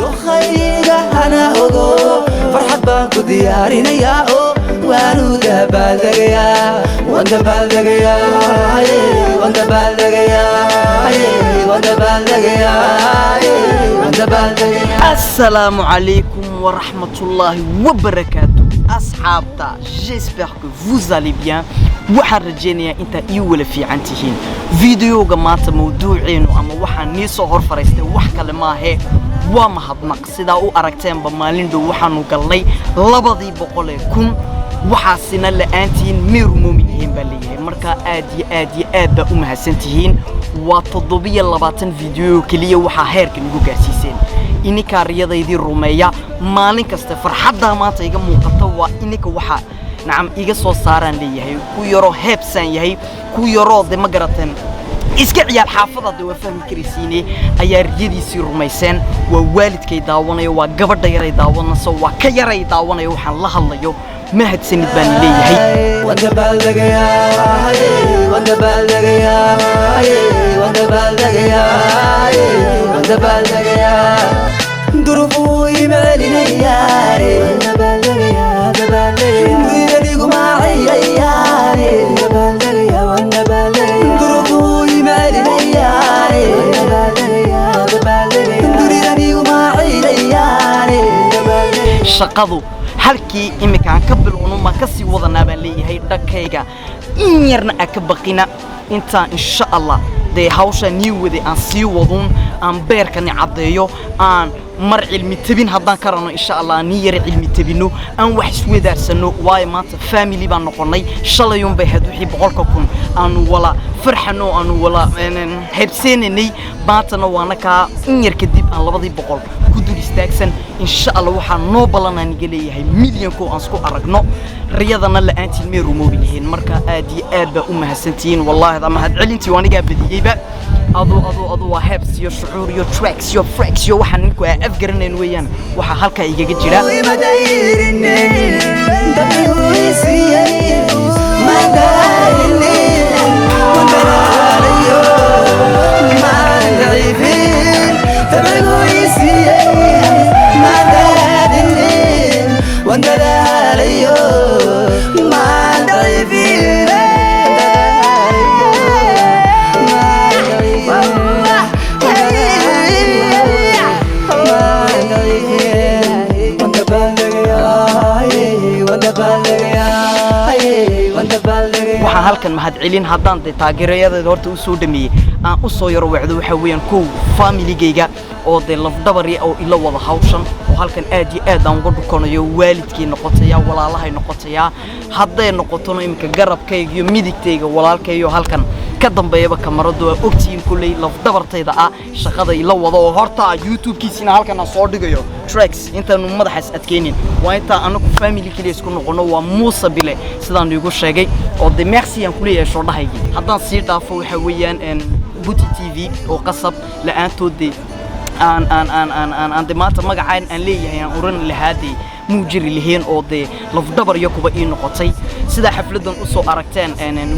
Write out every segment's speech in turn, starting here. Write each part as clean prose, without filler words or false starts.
dokhayga hana ogo farxad baan ku diyaarinayaa oo waanu dabaaldagayaa waan dabaaldagayaa waan dabaaldagayaa Assalamu alaikum wa rahmatullahi wa barakatuh. Asxaabta, j'espère que vous allez bien. waxaan rajeynayaa inta ii wala fiican tihiin videoga maanta mawduuceenu ama waxaan nii soo hor fariistay wax kale ma ahe waa mahadnaq sida u aragteenba maalin dhow waxaanu galnay 200,000 waxaasina la'aantiin meeru muumiyihiin baa leeyahay marka aad baa u mahadsantihiin waa 720 video kaliya waxa heerkan ugu gaarsiiseen ininka riyadaydii rumeeya maalin kasta farxadda maanta iga muuqato waa ininka waxa نعم إيجا صو صارن ليه هي كويرو هبسان يهي كويرو ده ما قرتن إسكع يا الحافظة ده وفهم كريسيني أيار جدي سير ميسان ووالد كي داونا يو وجبر داير يداونا سوا كير يداونا يو حن الله يو ما هاد سند بني ليه هي وانت بالدقيا وانت بالدقيا وانت بالدقيا وانت بالدقيا ظروفو يمالينا ياري وانت بالدقيا shaqadu halkii imikaan ka bilowno ma ka sii wadanaa baan leeyahay dhakayga in yarna ka baqina inta insha Allah de hawsha nii wadi aan sii wadun aan beerkani cadeeyo aan mar cilmi tabin haddaan karano insha Allah nii yar cilmi tabino aan wax isweedaarsano waay maanta family baan noqonay shalayun bay had wixii 100,000 aan wala farxano aan wala habseeninay baatana waana ka in yar kadib aan 200 كدر استاكسن إن شاء الله وحنا نوبلنا نجليه هاي مليون كو أنسكو أرقنا رياضنا اللي أنتي ميرو موبيلهن مركا آدي آد أمها سنتين والله هذا ما هاد علنتي وأنا جاب بدي إيه بقى أضو وهابس يو شعور يو تراكس يو فريكس يو وحنا نكو أفكرنا نويان وح هالك يجي جرا waxaan halkan mahad celin haddaan taageerayadeeda horta u soo dhameeyay aan u soo yaro wacdo waxa weeyaan koow family-gayga oo de lafdabari oo ila wada hawshan oo halkan aad iyo aad aan uga dhukanayo waalidkii noqotaya walaalahay noqotaya hadday noqoto imika garabkayga iyo midigtayga walaalkayo halkan ka dambeeyaba kamaradu waa ogtiin kulay lafdabartayda ah shaqada ila wada oo horta YouTube-kiisina halkan aan soo dhigayo tracks intaanu madaxas adkeenin waa inta anagu family kaliya isku noqono waa Muuse Bile sidaan igu sheegay oo de merci aan kulay soo dhahayay haddaan sii dhaafo waxa weeyaan Buti TV oo qasab la'aantoodii aan de maanta magacaan aan leeyahay aan oran lahaadii muujiri leheen oo de lafdabar iyo kuba ii noqotay sida xafladan u soo aragteen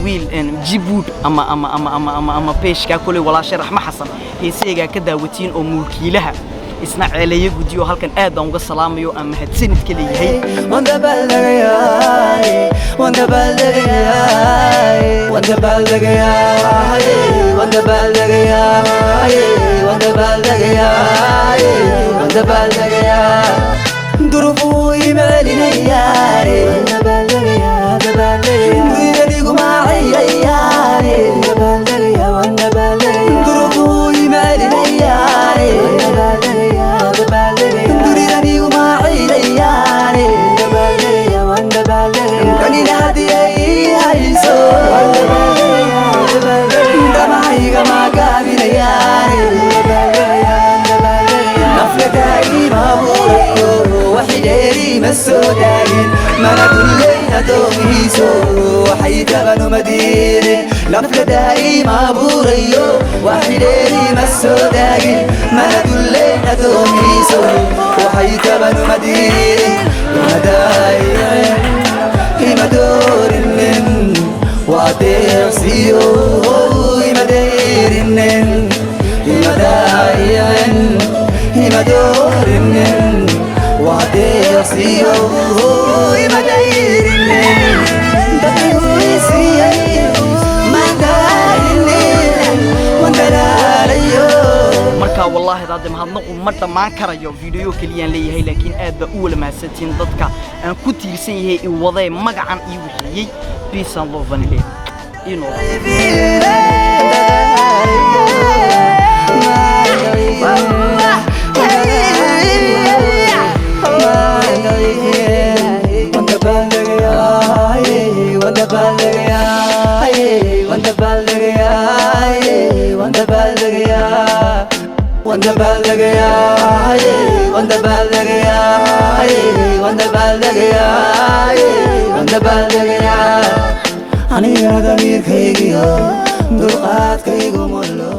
wiil Djibouti ama peeshka kulay walaashay Raxma Xasan heesayga ka daawatiin oo mulkiilaha isna ceeleeyo gudiyo halkan aad aan uga salaamayo aan mahadsanid ka leeyahay wanda balagaya wanda balagaya wanda balagaya wanda balagaya wanda balagaya wanda balagaya ظروفو يمالينا ياري wanda balagaya wanda balagaya ويريقو معي ياري wanda balagaya wanda balagaya ظروفو يمالينا ياري wanda balagaya wanda balagaya ويريقو معي ياري wanda balagaya wanda balagaya كاني نادي هايسو wanda balagaya wanda balagaya دمعيقا ما قابل ياري wanda balagaya wanda balagaya نفلتاقي ما بوريو وحيديري مسوداين ما ندلينا دوميسو وحيدبنو مديري نفلتاقي ما بوريو وحيديري مسوداين ما ندلينا دوميسو وحيدبنو مديري ومداين إما دور النن واتيرسيو إما دير النن إما داين إما دور رنن وعدي سيو مدايرن دبي سيو مدايرن وندلاليو marka wallahi daad mahadnaq uma dhamaan karayo video kaliyan leeyahay laakiin aad ba u wala mahadsantiin dadka aan ku tiirsan yahay in waday magacan ii wixiyay peace and love and hate ino Wanda balagaya, wanda balagaya, wanda balagaya, wanda balagaya. Ani aga mir khayiyo, dulqaad kayigo mollo.